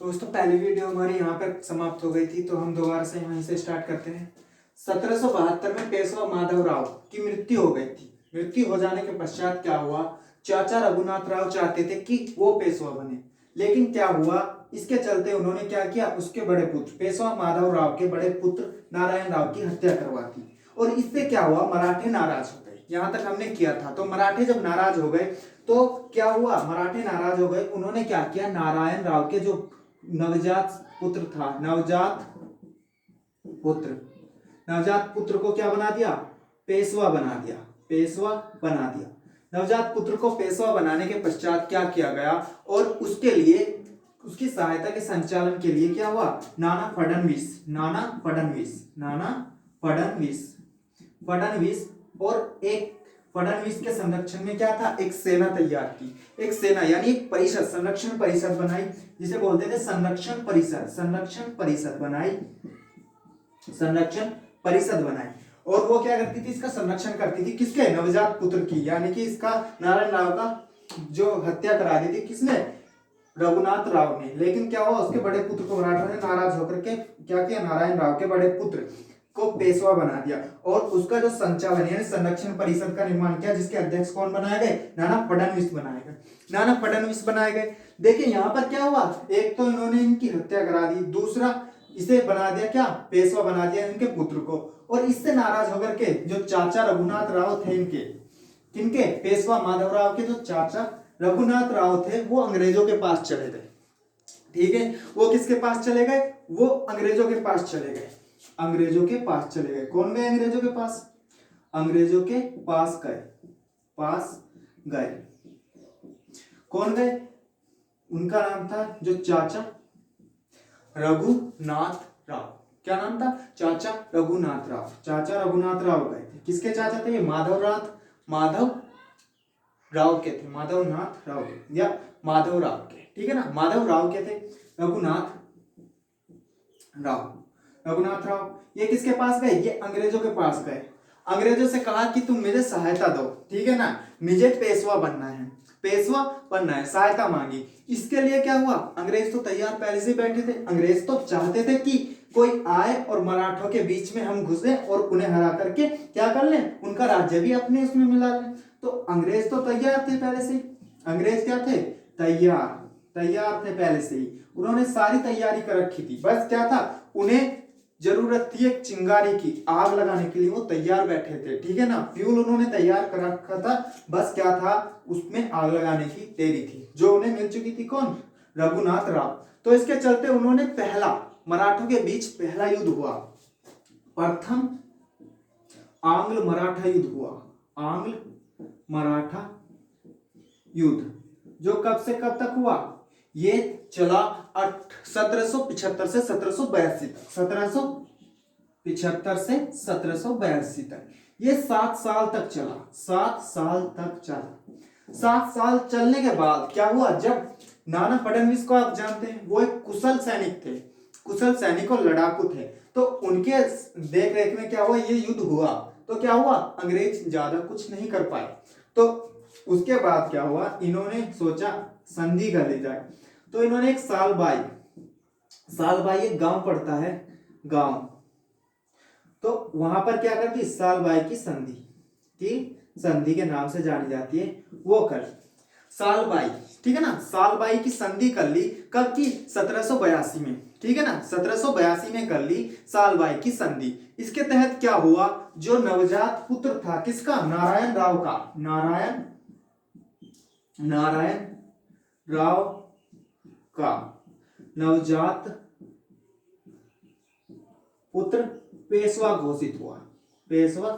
तो दोस्तों पहली वीडियो हमारी यहाँ पर समाप्त हो गई थी, तो हम दोबारा से वहीं से स्टार्ट करते हैं। 1772 में पेशवा माधव राव की मृत्यु हो गई थी। मृत्यु हो जाने के पश्चात क्या हुआ, चाचा रघुनाथ राव चाहते थे कि वो पेशवा बने, लेकिन क्या हुआ, इसके चलते उन्होंने क्या किया, उसके बड़े पुत्र पेशवा माधव राव के बड़े पुत्र नारायण राव की हत्या करवा दी। और इससे क्या हुआ, मराठे नाराज हो गए। यहाँ तक हमने किया था। तो मराठे जब नाराज हो गए तो क्या हुआ, मराठे नाराज हो गए, उन्होंने क्या किया, नारायण राव के जो नवजात पुत्र था, नवजात पुत्र को क्या बना दिया, पेशवा बना दिया, पेशवा बना दिया। नवजात पुत्र को पेशवा बनाने के पश्चात क्या किया गया, और उसके लिए उसकी सहायता के संचालन के लिए क्या हुआ, नाना फडणवीस और एक फडणवीस के संरक्षण में क्या था, एक सेना तैयार की, एक सेना यानी एक परिषद, संरक्षण परिषद बनाई, जिसे बोलते थे संरक्षण परिषद बनाई। और वो क्या करती थी, इसका संरक्षण करती थी, किसके, नवजात पुत्र की, यानी कि इसका नारायण राव का जो हत्या करा दी थी, किसने, रघुनाथ राव ने। लेकिन क्या हुआ, उसके बड़े पुत्र को मराठा ने नाराज होकर के क्या किया, नारायण राव के बड़े पुत्र को पेशवा बना दिया, और उसका जो संचालन यानी संरक्षण परिषद का निर्माण किया, जिसके अध्यक्ष कौन बनाए गए, नाना फडणवीस बनाए गए। देखिए यहाँ पर क्या हुआ, एक तो इन्होंने इनकी हत्या करा दी, दूसरा इसे बना दिया क्या, पेशवा बना दिया इनके पुत्र को। और इससे नाराज होकर के जो चाचा रघुनाथ राव थे इनके, किनके, पेशवा माधव राव के जो चाचा रघुनाथ राव थे, वो अंग्रेजों के पास चले गए। ठीक है, वो किसके पास चले गए, वो अंग्रेजों के पास चले गए, कौन गए, अंग्रेजों के पास गए, कौन गए, उनका नाम था जो चाचा रघुनाथ राव। क्या नाम था, चाचा रघुनाथ राव गए थे। किसके चाचा थे ये, माधवनाथ राव के थे, माधव राव के, ठीक है ना, माधव राव के थे, रघुनाथ राव। ये किसके पास गए, ये अंग्रेजों के पास गए, अंग्रेजों से कहा कि तुम मुझे सहायता दो, ठीक है ना, मुझे पेशवा बनना है, सहायता मांगी। इसके लिए क्या हुआ, अंग्रेज तो तैयार पहले से बैठे थे, अंग्रेज तो चाहते थे कि कोई आए और मराठों के बीच में हम घुसे और उन्हें हरा करके क्या कर लें, उनका राज्य भी अपने उसमें मिला लें। तो अंग्रेज तो तैयार थे पहले से ही, अंग्रेज क्या थे, तैयार थे पहले से ही, उन्होंने सारी तैयारी कर रखी थी। बस क्या था, उन्हें जरूरत थी एक चिंगारी की, आग लगाने के लिए वो तैयार बैठे थे, ठीक है ना, फ्यूल उन्होंने तैयार कर रखा था, बस क्या था, उसमें आग लगाने की देरी थी, जो उन्हें मिल चुकी थी, कौन, रघुनाथ राव। तो इसके चलते उन्होंने मराठों के बीच पहला युद्ध हुआ, प्रथम आंग्ल मराठा युद्ध, जो कब से कब तक हुआ, ये चला 1775 से 1782 तक, 1775 से 1782 तक, ये 7 साल तक चला। 7 साल चलने के बाद क्या हुआ, जब नाना फडणवीस को आप जानते हैं, वो एक कुशल सैनिक और लड़ाकू थे, तो उनके देख रेख में क्या हुआ, ये युद्ध हुआ। तो क्या हुआ, अंग्रेज ज्यादा कुछ नहीं कर पाए। तो उसके बाद क्या हुआ, इन्होंने सोचा संधि कर ली जाए। तो इन्होंने एक सालबाई एक गांव पड़ता है, तो वहां पर क्या कर दी, सालबाई की संधि के नाम से जानी जाती है, वो कर सालबाई, ठीक है ना, सालबाई की संधि कर ली, कब की, 1782 में, ठीक है ना, 1782 में कर ली सालबाई की संधि। इसके तहत क्या हुआ, जो नवजात पुत्र था किसका, नारायण राव का नवजात पुत्र पेशवा घोषित हुआ, पेशवा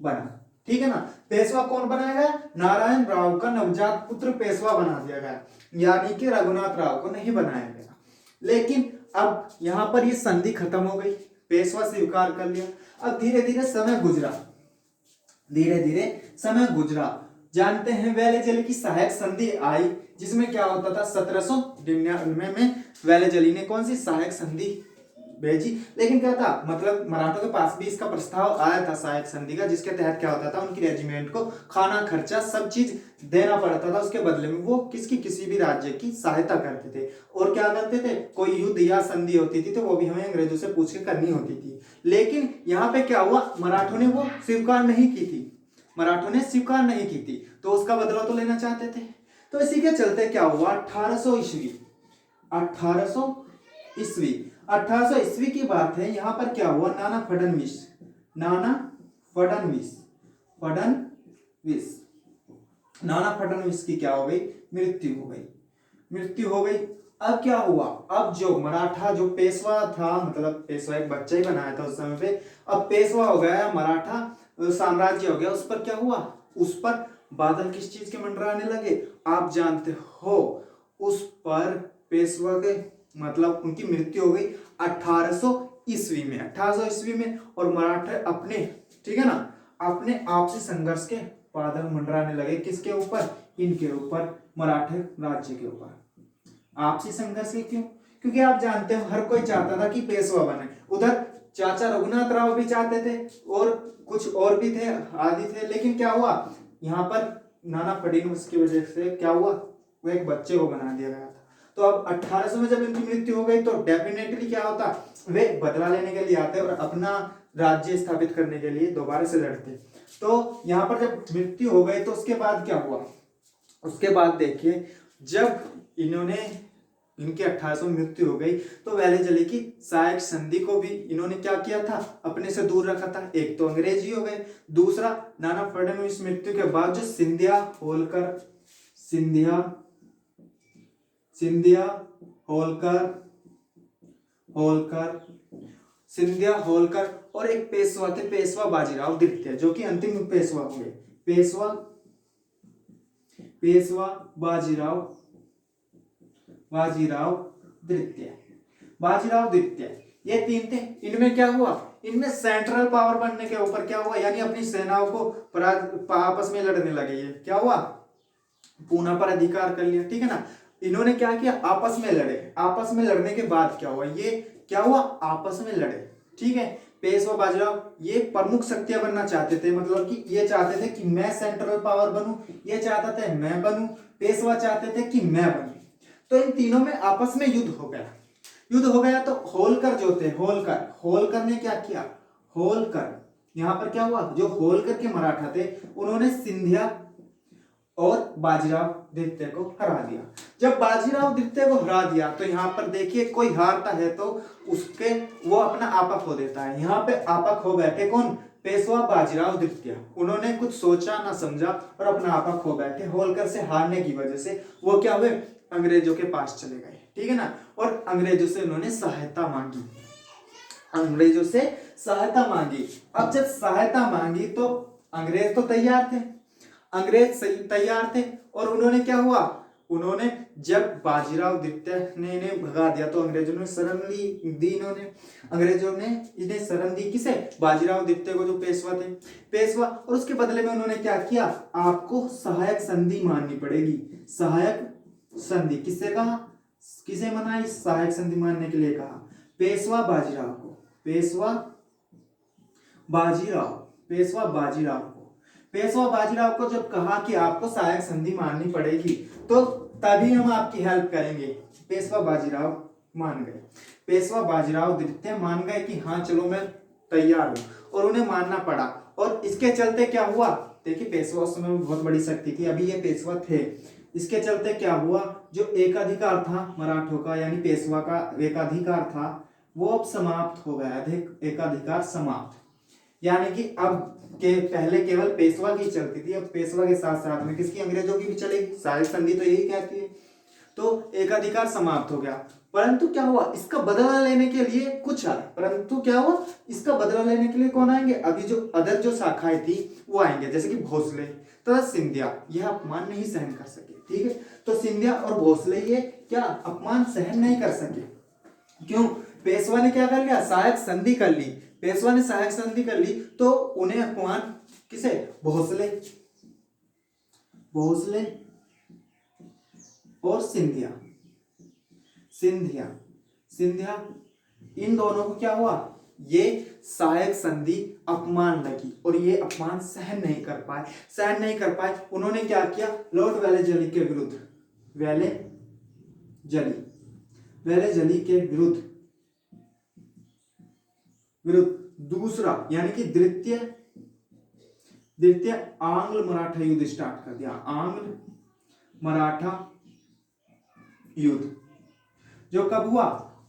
बना, ठीक है ना। पेशवा कौन बनाया गया, नारायण राव का नवजात पुत्र पेशवा बना दिया गया, यानी कि रघुनाथ राव को नहीं बनाया गया। लेकिन अब यहां पर ये संधि खत्म हो गई, पेशवा स्वीकार कर लिया। अब धीरे धीरे समय गुजरा, जानते हैं वेलेजली की सहायक संधि आई, जिसमें क्या होता था, 1799 में वेलेजली ने कौन सी सहायक संधि भेजी, लेकिन क्या था, मतलब मराठों के पास भी इसका प्रस्ताव आया था सहायक संधि का, जिसके तहत क्या होता था, उनकी रेजिमेंट को खाना खर्चा सब चीज देना पड़ता था, उसके बदले में वो किसी भी राज्य की सहायता करते थे। और क्या करते थे, कोई युद्ध या संधि होती थी तो वो भी हमें अंग्रेजों से पूछ के करनी होती थी। लेकिन यहाँ पे क्या हुआ, मराठों ने वो स्वीकार नहीं की थी, मराठों ने स्वीकार नहीं की थी, तो उसका बदला तो लेना चाहते थे। तो इसी के चलते क्या हुआ, 1800 ईस्वी 1800 ईस्वी 1800 ईस्वी की बात है। यहां पर क्या हुआ, नाना फडणवीस फडणवीस नाना फडणवीस की क्या हो गई, मृत्यु हो गई। अब क्या हुआ, अब जो मराठा जो पेशवा था, मतलब पेशवा एक बच्चा ही बनाया था उस समय पे, अब पेशवा हो गया, मराठा साम्राज्य हो गया। उस पर क्या हुआ, उस पर बादल किस चीज के मंडराने लगे, आप जानते हो, उस पर पेशवा के, मतलब उनकी मृत्यु हो गई 1800 ईस्वी में, 1800 ईस्वी में। और मराठे अपने, ठीक है ना, अपने आपसी संघर्ष के बादल मंडराने लगे, किसके ऊपर, इनके ऊपर, मराठे राज्य के ऊपर। आपसी संघर्ष के क्यों, क्योंकि आप जानते हो हर कोई चाहता था कि पेशवा बने। उधर चाचा रघुनाथ राव भी चाहते थे और कुछ और भी थे, आदि थे। लेकिन क्या हुआ, यहाँ पर नाना फडणवीस की वजह से क्या हुआ, वो एक बच्चे को बना दिया गया था। तो अब 1800 में जब इनकी मृत्यु हो गई तो डेफिनेटली क्या होता, वे बदला लेने के लिए आते और अपना राज्य स्थापित करने के लिए दोबारा से लड़ते। तो यहाँ पर जब मृत्यु हो गई तो उसके बाद क्या हुआ, उसके बाद देखिए, जब इन्होंने, इनकी 1800 में मृत्यु हो गई तो वेले जले की सहायक संधि को भी इन्होंने क्या किया था, अपने से दूर रखा था। एक तो अंग्रेजी हो गए, दूसरा नाना फडणवीस मृत्यु के बाद जो सिंधिया होलकर और एक पेशवा थे, पेशवा बाजीराव द्वितीय, जो कि अंतिम पेशवा हुए, पेशवा बाजीराव द्वितीय, ये तीन थे। इनमें क्या हुआ, इनमें सेंट्रल पावर बनने के ऊपर क्या हुआ, यानी अपनी सेनाओं को आपस में लड़ने लगे। ये क्या हुआ, पूना पर अधिकार कर लिया, ठीक है ना। इन्होंने क्या किया, आपस में लड़े, आपस में लड़ने के बाद क्या हुआ, ये क्या हुआ, आपस में लड़े, ठीक है। पेशवा बाजीराव ये प्रमुख शक्तियां बनना चाहते थे, मतलब कि ये चाहते थे कि मैं सेंट्रल पावर बनूं, ये चाहता था मैं बनूं, पेशवा चाहते थे कि मैं बनूं। तो इन तीनों में आपस में युद्ध हो गया। तो होलकर जो थे, होलकर ने क्या किया, होलकर यहां पर क्या हुआ, जो होलकर के मराठा थे उन्होंने सिंधिया और बाजीराव द्वितीय को हरा दिया। जब बाजीराव द्वितीय को हरा दिया तो यहाँ पर देखिए, कोई हारता है तो उसके वो अपना आपा खो देता है। यहाँ पे आपा खो बैठे कौन, पेशवा बाजीराव द्वितीय। उन्होंने कुछ सोचा ना समझा और अपना आपा खो बैठे। होलकर से हारने की वजह से वो क्या हुए, अंग्रेजों के पास चले गए, ठीक है ना। और अंग्रेजों से उन्होंने सहायता मांगी, अब जब सहायता मांगी तो अंग्रेज तो तैयार थे, और उन्होंने क्या हुआ, उन्होंने जब बाजीराव द्वितीय ने इन्हें भगा दिया तो अंग्रेजों ने शरण दी, अंग्रेजों ने इन्हें शरण दी, किसे, बाजीराव द्वितीय को, जो पेशवा। और उसके बदले में उन्होंने क्या किया, आपको सहायक संधि माननी पड़ेगी। सहायक संधि किससे कहा, किसे मनाई, सहायक संधि मानने के लिए कहा पेशवा बाजीराव को जब कहा कि आपको सहायक संधि माननी पड़ेगी तो तभी हम आपकी हेल्प करेंगे। पेशवा बाजीराव द्वितीय मान गए कि हाँ चलो मैं तैयार हूं, और उन्हें मानना पड़ा। और इसके चलते क्या हुआ, देखिए पेशवा उस समय बहुत बड़ी शक्ति थी, अभी ये पेशवा थे। इसके चलते क्या हुआ, जो एकाधिकार था मराठों का, यानी पेशवा का एकाधिकार था, वो अब समाप्त हो गया, एकाधिकार समाप्त। यानी कि अब के पहले केवल पेशवा की चलती थी, अब पेशवा के साथ साथ में किसकी, अंग्रेजों की भी चलेगी। सहायक संधि तो यही कहती है। तो एकाधिकार समाप्त हो गया, परंतु क्या हुआ, इसका बदला लेने के लिए कुछ आए, परंतु क्या हुआ, इसका बदला लेने के लिए कौन आएंगे, अभी जो अदर जो शाखाएं थी वो आएंगे, जैसे कि भोसले तथा सिंधिया। यह अपमान नहीं सहन कर सके, ठीक है। तो सिंधिया और भोसले ये क्या अपमान सहन नहीं कर सके, क्यों, पेशवा ने क्या कर लिया, सहायक संधि कर ली। पेशवा ने सहायक संधि कर ली तो उन्हें अपमान, किसे, भोसले और सिंधिया इन दोनों को क्या हुआ, ये सहायक संधि अपमान लगी और ये अपमान सहन नहीं कर पाए। उन्होंने क्या किया, लॉर्ड वेलेजली के विरुद्ध, वेलेजली के विरुद्ध दूसरा यानी कि द्वितीय आंग्ल मराठा युद्ध स्टार्ट कर दिया। आंग्ल मराठा युद्ध जो कब हुआ,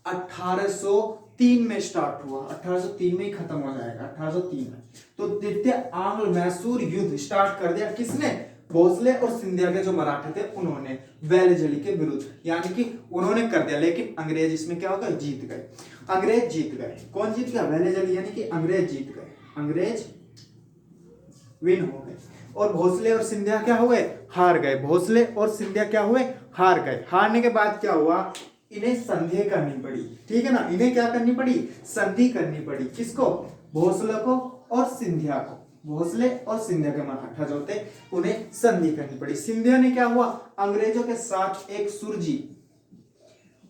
1803 में स्टार्ट हुआ, 1803 में ही खत्म हो जाएगा, 1803 में। तो द्वितीय आंग्ल मैसूर युद्ध स्टार्ट कर दिया किसने, भोसले और सिंधिया के जो मराठे थे उन्होंने, वेलेजली के विरुद्ध, यानी कि उन्होंने कर दिया। लेकिन अंग्रेज इसमें क्या होगा, जीत गए, अंग्रेज जीत गए। कौन जीत गया, वेलेजली, यानी कि अंग्रेज जीत गए, अंग्रेज विन हो गए। और भोसले और सिंधिया क्या हुए, हार गए। भोसले और सिंधिया क्या हुए, हार गए। हारने के बाद क्या हुआ, इन्हें संधि करनी पड़ी, ठीक है ना, इन्हें क्या करनी पड़ी, संधि करनी पड़ी। किसको, भोसले को और सिंधिया को, भोसले और सिंधिया के मराठा जो थे उन्हें संधि करनी पड़ी। सिंधिया ने क्या हुआ, अंग्रेजों के साथ एक सुरजी,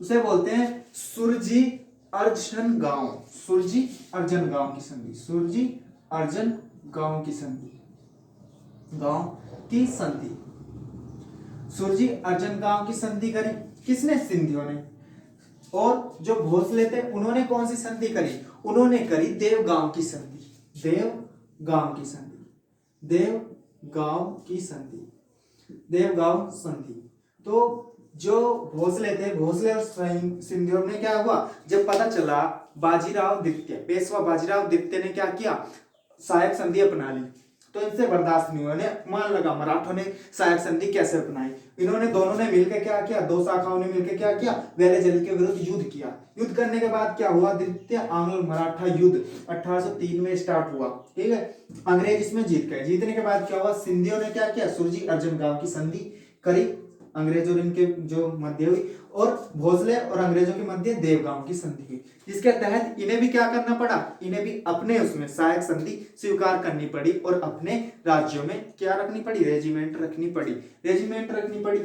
उसे बोलते हैं सुरजी अर्जन गांव, सुरजी अर्जन गांव की संधि, सुरजी अर्जन गांव की संधि, गांव की संधि, सुरजी अर्जन गांव की संधि करी किसने, सिंधियों ने। और जो भोसले थे उन्होंने कौन सी संधि करी, उन्होंने करी देवगांव की संधि, देवगांव की संधि, देवगांव की संधि, देवगांव संधि। तो जो भोसले थे, भोसले और सिंधियों ने क्या हुआ, जब पता चला बाजीराव द्वितीय, पेशवा बाजीराव द्वितीय ने क्या किया, सहायक संधि अपना ली, तो इनसे बर्दाश्त नहीं हुआ, मान लगा मराठों ने सहायक संधि कैसे अपनाई। इन्होंने दोनों ने मिलकर क्या किया, दो शाखाओं ने मिलकर क्या किया, वेलेजली के विरुद्ध युद्ध किया। युद्ध करने के बाद क्या हुआ, द्वितीय आंग्ल मराठा युद्ध 1803 में स्टार्ट हुआ, ठीक है। अंग्रेज इसमें जीत गए। जीतने के बाद क्या हुआ, सिंधियों ने क्या किया, सुरजी अर्जन गांव की संधि करी, अंग्रेज और इनके जो मध्य हुई, और भोसले और अंग्रेजों के मध्य देवगांव की संधि हुई, जिसके तहत इन्हें भी क्या करना पड़ा, इन्हें भी अपने उसमें सहायक संधि स्वीकार करनी पड़ी और अपने राज्यों में क्या रखनी पड़ी, रेजिमेंट रखनी पड़ी, रेजिमेंट रखनी पड़ी।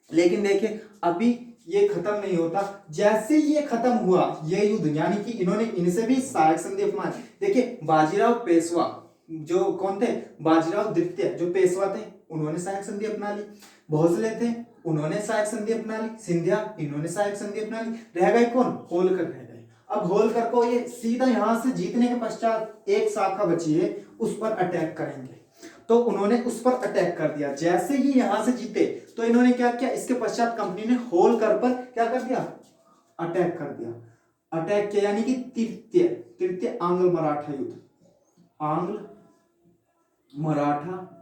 लेकिन देखिए अभी ये खत्म नहीं होता, जैसे ये खत्म हुआ ये युद्ध, यानी कि इन्होंने इनसे भी सहायक संधि अपमान। देखिए बाजीराव पेशवा जो कौन थे, बाजीराव द्वितीय जो पेशवा थे उन्होंने सहायक संधि अपना ली, भोसले थे उन्होंने सहायक संधि अपना ली, सिंधिया इन्होंने सहायक संधि अपना ली, रह गए कौन, होलकर रह गए। अब होलकर को ये सीधा यहां से जीतने के पश्चात एक शाखा बची है उस पर अटैक करेंगे, तो उन्होंने उस पर अटैक कर दिया। जैसे ही यहां से जीते तो इन्होंने क्या किया, इसके पश्चात कंपनी ने होलकर पर क्या कर दिया, अटैक कर दिया, अटैक किया, यानी कि तृतीय आंग्ल मराठा युद्ध, आंग्ल मराठा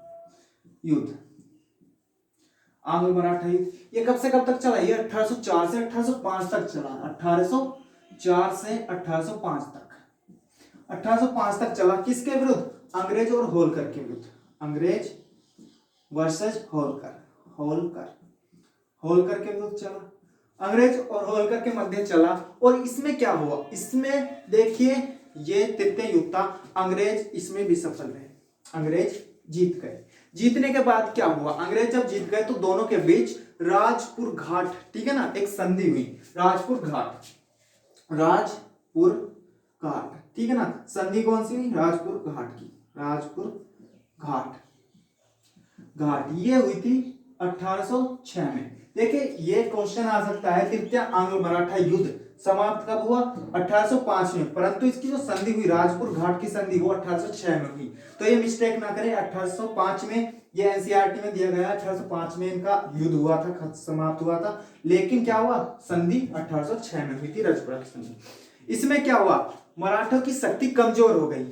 युद्ध, आंग्ल मराठा युद्ध। ये कब से कब तक चला, ये 1804 से 1805 तक चला, 1804 से 1805 तक, 1805 तक चला। किसके विरुद्ध, अंग्रेज और होलकर के विरुद्ध, अंग्रेज वर्सेस होलकर, होलकर के विरुद्ध चला, अंग्रेज और होलकर के मध्य चला। और इसमें क्या हुआ, इसमें देखिए ये तृतीय युद्ध था, अंग्रेज इसमें भी सफल रहे, अंग्रेज जीत गए। जीतने के बाद क्या हुआ, अंग्रेज जब जीत गए तो दोनों के बीच राजपुर घाट, ठीक है ना, एक संधि हुई, राजपुर घाट, राजपुर घाट, ठीक है ना। संधि कौन सी हुई, राजपुर घाट की, राजपुर घाट, ये हुई थी 1806 में। देखिए ये क्वेश्चन आ सकता है, तृतीय आंग्ल मराठा युद्ध समाप्त कब हुआ, 1805 में, परंतु इसकी जो संधि हुई राजपुर घाट की संधि वो 1806 में हुई। तो ये मिस्टेक ना करें, 1805 में ये एनसीईआरटी में दिया गया, 1805 में इनका युद्ध हुआ था, समाप्त हुआ था। लेकिन क्या हुआ, संधि 1806 में हुई थी, राजपुर की संधि। इसमें क्या हुआ, मराठों की शक्ति कमजोर हो गई।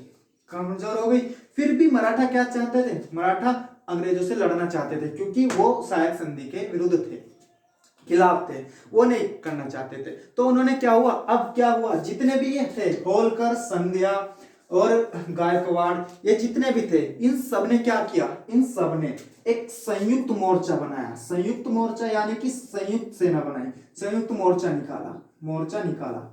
फिर भी मराठा क्या चाहते थे, मराठा अंग्रेजों से लड़ना चाहते थे, क्योंकि वो सहायक संधि के विरुद्ध थे, खिलाफ थे, वो नहीं करना चाहते थे। तो उन्होंने क्या हुआ, अब क्या हुआ, जितने भी ये थे, होलकर, संध्या और गायकवाड़, ये जितने भी थे, इन सब ने क्या किया, इन सब ने एक संयुक्त मोर्चा बनाया, संयुक्त मोर्चा यानी कि संयुक्त सेना बनाई, संयुक्त मोर्चा निकाला।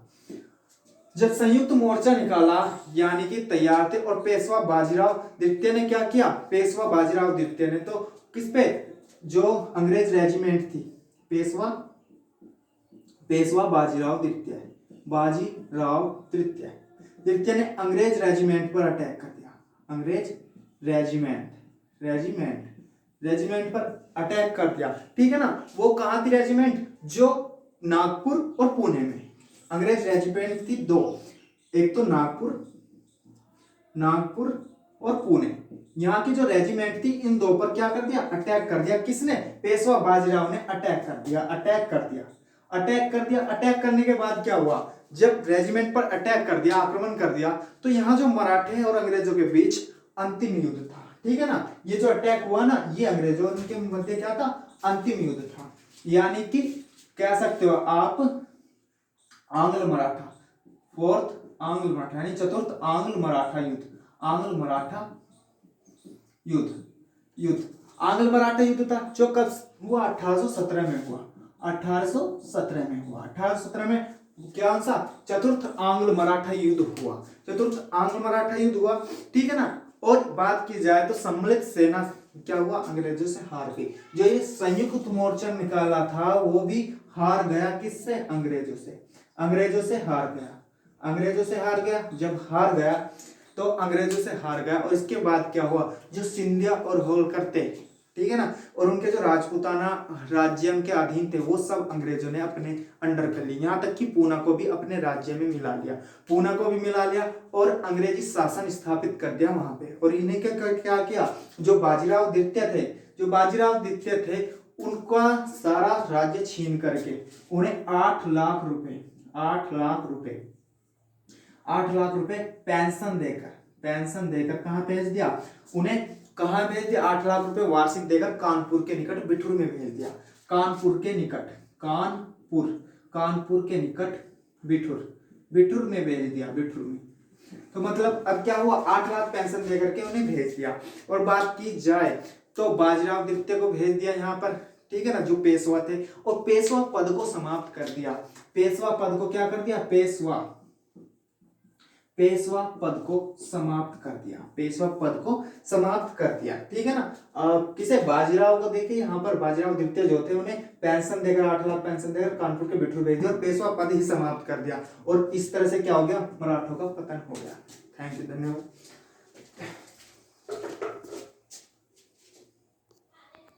जब संयुक्त मोर्चा निकाला यानी कि तैयार थे, और पेशवा बाजीराव द्वितीय ने क्या किया, पेशवा बाजीराव द्वितीय ने तो किस पे, जो अंग्रेज रेजिमेंट थी, पेशवा बाजीराव द्वितीय, बाजीराव तृतीय तृतीय ने अंग्रेज रेजिमेंट पर अटैक कर दिया। अंग्रेज रेजिमेंट पर अटैक कर दिया, ठीक है ना। वो कहाँ थी रेजिमेंट? जो नागपुर और पुणे में। अंग्रेज रेजिमेंट थी दो, एक तो नागपुर और पुणे। यहाँ की जो रेजिमेंट थी इन दो पर क्या कर दिया? अटैक कर दिया। किसने? पेशवा बाजीराव ने अटैक कर दिया। अटैक करने के बाद क्या हुआ? जब रेजिमेंट पर अटैक कर दिया, आक्रमण कर दिया, तो यहाँ जो मराठे और अंग्रेजों के बीच अंतिम युद्ध था, ठीक है ना। ये जो अटैक हुआ ना, ये अंग्रेजों और उनके मध्य क्या था? अंतिम युद्ध था। यानी कि कह सकते हो आप आंग्ल मराठा, फोर्थ आंग्ल मराठा यानी चतुर्थ आंग्ल मराठा युद्ध आंग्ल मराठा युद्ध था, जो कब हुआ? 1817 में हुआ। 1817 में क्या सा? चतुर्थ आंग्ल मराठा युद्ध हुआ। ठीक है ना। और बात की जाए तो सम्मिलित सेना क्या हुआ? अंग्रेजों से हार गई। जो ये संयुक्त मोर्चा निकाला था वो भी हार गया। किससे? अंग्रेजों से हार गया। जब हार गया तो अंग्रेजों से हार गया, और इसके बाद क्या हुआ? जो सिंधिया और होलकर थे, ठीक है ना, और उनके जो राजपूताना राज्य के अधीन थे, वो सब अंग्रेजों ने अपने अंडर कर ली। यहाँ तक कि पूना को भी अपने राज्य में मिला लिया और अंग्रेजी शासन स्थापित कर दिया वहां पे। और इन्हें क्या किया? जो बाजीराव द्वितीय थे उनका सारा राज्य छीन करके उन्हें 8 लाख रुपए पेंशन देकर कहाँ भेज दिया? उन्हें कहाँ भेज दिया? 8 लाख रुपए वार्षिक देकर कानपुर के निकट बिठूर में भेज दिया। कानपुर के निकट बिठूर में भेज दिया। तो मतलब अब क्या हुआ? 8 लाख पेंशन देकर के उन्हें भेज दिया। और बात की जाए तो बाजीराव द्वितीय को भेज दिया यहाँ पर, ठीक है ना, जो पेशवा थे, और पेशवा पद को समाप्त कर दिया। पेशवा पद को क्या कर दिया? पेशवा पद को समाप्त कर दिया, ठीक है ना। किसे? बाजीराव को देखिए यहाँ पर बाजीराव द्वितीय जो थे उन्हें पेंशन देकर 8 लाख पेंशन देकर कानपुर के बिठूर भेज दिया और पेशवा पद ही समाप्त कर दिया। और इस तरह से क्या हो गया? मराठों का पतन हो गया। थैंक यू, धन्यवाद।